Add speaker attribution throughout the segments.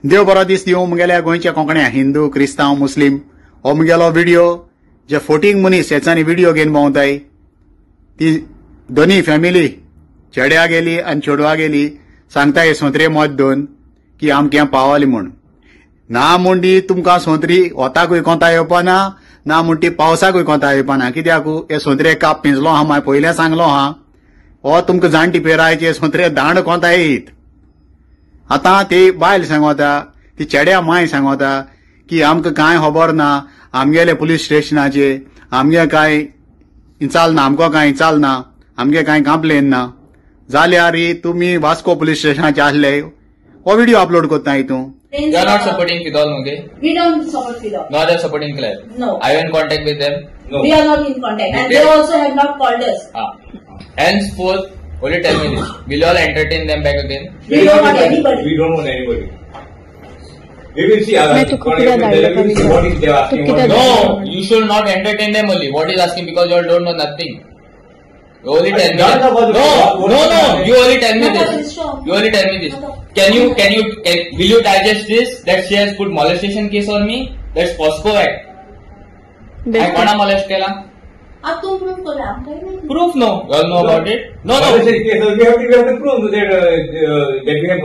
Speaker 1: देव बरो दीस दिवं मुगेल्या गोंयच्या कोंकण्या हिंदू क्रिस्तांव मुस्लिम हो मुगेलो व्हिडिओ जे 14 मनीस हेचांनी व्हिडिओ घेवन भोंवताय ती दोनी फॅमिली चेड्या गेली आनी चेडवा गेली सांगताय सोंत्रे मत दोन की आमकां पावली म्हूण ना म्हणटी तुमकां सोंत्री वताकूय कोंता येवपाना ना म्हणटी पावसाकूय कोंता येवपाना कित्याक हे सोंत्रे काप पिंजलो हा माय पयलें सांगलो हा हो तुमकां जाणटी पेरायचे सोंत्रे दांड कोंता येत आतां ती बायल सांगता ती चेड्या माय सांगता की आमकां कांय खबर ना आमगेले पुलीस स्टेशनाचे आमगे कांय इंचाल ना आमकां कांय इंचाल ना आमगे कांय कंप्लेन ना जाल्यार तुमी वास्को पुलीस स्टेशनाचे आसले हो व्हिडिओ अपलोड करता हितून.
Speaker 2: You are not supporting Fidal, okay?
Speaker 3: We don't support Fidal.
Speaker 2: No, they are supporting Claire.
Speaker 3: No.
Speaker 2: Are you in contact with them? No.
Speaker 3: We are not in contact, and they also have not called us.
Speaker 2: Henceforth, only tell me this: will you all entertain them back again?
Speaker 3: We don't want anybody.
Speaker 4: We don't want anybody. We will see. What is they asking?
Speaker 2: No, you should not entertain them only. What is asking because you all don't know nothing. You only tell me this. No. You only tell me this. You only tell me this. Will you digest this? That she has put molestation case on me? That's POSCO Act. I Kaun molest केला?
Speaker 3: अब तुम proof करो, हम कहीं नहीं.
Speaker 2: Proof no. You all know about it? No.
Speaker 4: We have to prove that we have.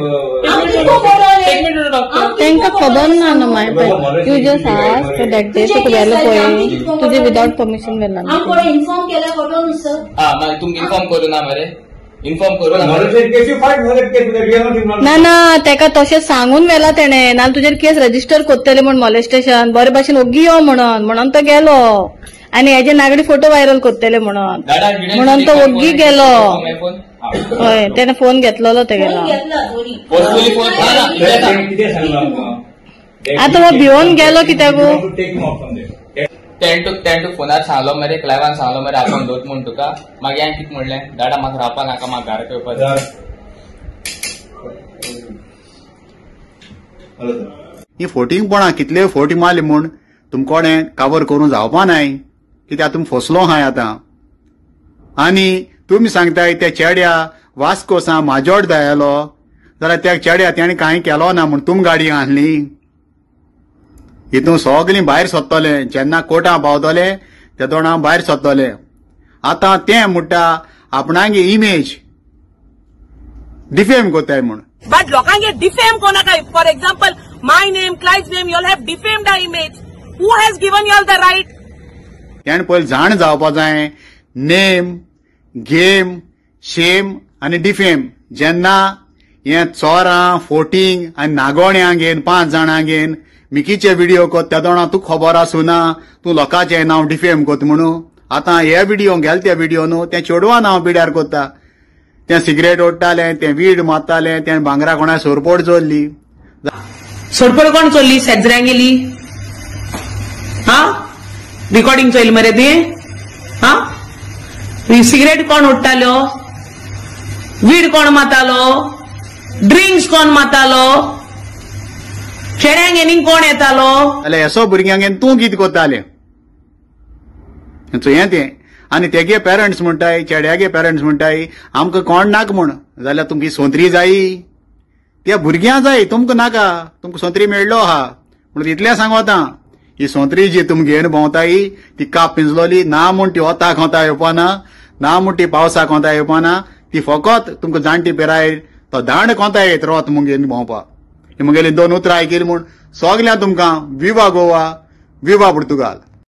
Speaker 3: हम किसको बोल रहे हैं?
Speaker 2: Take me to the doctor.
Speaker 5: त्यांका खबर ना ना माहिती. You just asked that day तुका वेलो पोय तुझे without permission वेला.
Speaker 3: हम कोणी इन्फॉर्म केला फोटो नी सर.
Speaker 2: मैं तुम इन्फॉर्म करू ना मरे. इन्फॉर्म करू ना.
Speaker 4: Molestation case you fight for that case that we are not involved.
Speaker 5: ना ना तेका तशें सांगून वेला तेणे नाल तुजेर केस रजिस्टर करतले म्हण मॉलेस्टेशन बरे भाशेन ओगी यो म्हणून तो गेलो आनी हेजे नागडी फोटो व्हायरल करतले म्हणून तो ओगी गेलो. हय तेणे फोन घेतलेलो ते गेलो. आता हो भिवून गेलो कित्याक
Speaker 2: तें फोनार सांगलो मरे क्लायवान सांगलो मरे आपूण दोत म्हूण तुका मागीर हांवें कितें म्हणलें दाडा म्हाका रावपा नाका म्हाका घरा येवपाक.
Speaker 1: ही फोटिंगपणां कितले फोटी मारले म्हूण तुमकां कोणें कावर करूं जावपा नाय कित्याक तुमी फसलो हाय आतां आनी तुमी सांगताय त्या चेड्या वास्कोसा माजोड जायलो जाल्यार त्या चेड्या तेणें कांय केलो ना म्हूण तुम गाडी आहली हितून सगळीं भायर सरतले जेन्ना कोर्टां पावतले ते तोंडां भायर सरतले. आतां तें म्हणटा आपणागे इमेज डिफेम कोताय म्हूण.
Speaker 6: बट लोकांगे डिफेम कोनाका. For example my name clients name you all have defamed a image. Who has given you all the right.
Speaker 1: तेणें पयलीं जाण जावपा जाय नेम गेम शेम आनी डिफेम जेन्ना हे चोरां फोटींग आनी नागोण्यांक घेवन 5 जाणांक घेवन मिकीचे व्हिडिओ कोत त्या तोंडां तूं खबर आसूं ना तूं लोकांचें नांव डिफेम कोत म्हणून. आतां हे व्हिडिओ गेले त्या व्हिडिओ न्हू तें चेडवा नांव पिड्यार कोत्ता. तें सिगरेट ओडटालें तें वीड मारतालें तें भांगरा कोणा सोरपोड चोरली.
Speaker 6: सोडपड कोण चोरली शेजऱ्यां गेली रिकॉर्डिंग चोयली मरे ती सिगरेट कोण ओडटालो वीड कोण मातालो ड्रिंक्स कोण मातालो चेड्यांक येनींग कोण येतालो
Speaker 1: जाल्यार हेसो भुरग्यांक तूं कितें कोत्तालें हें तें आनी तेगे पेरंट्स म्हणटाय चेड्यागे पेरंट्स म्हणटाय आमकां कोण नाका म्हूण जाल्यार तुमची सोंत्री जायी त्या भुरग्यां जाय तुमकां नाका तुमकां सोंत्री मेळ्ळो आहा म्हणून इतलें सांगोता ही सोंत्री जी तुमी घेवन भोंवताय ती काप पिंजलोली ना म्हूण ती वताक कोंता येवपाना ना म्हूण ती पावसाक कोंता येवपाना ती फकत तुमकां जाणटी पिराय तो दांड कोंता येत रोत म्हूण घेवन भोंवपाक. ही मुगेली 2 उतरां आयकिली म्हूण सगळ्यां तुमकां विवा गोवा विवा पुर्तुगाल.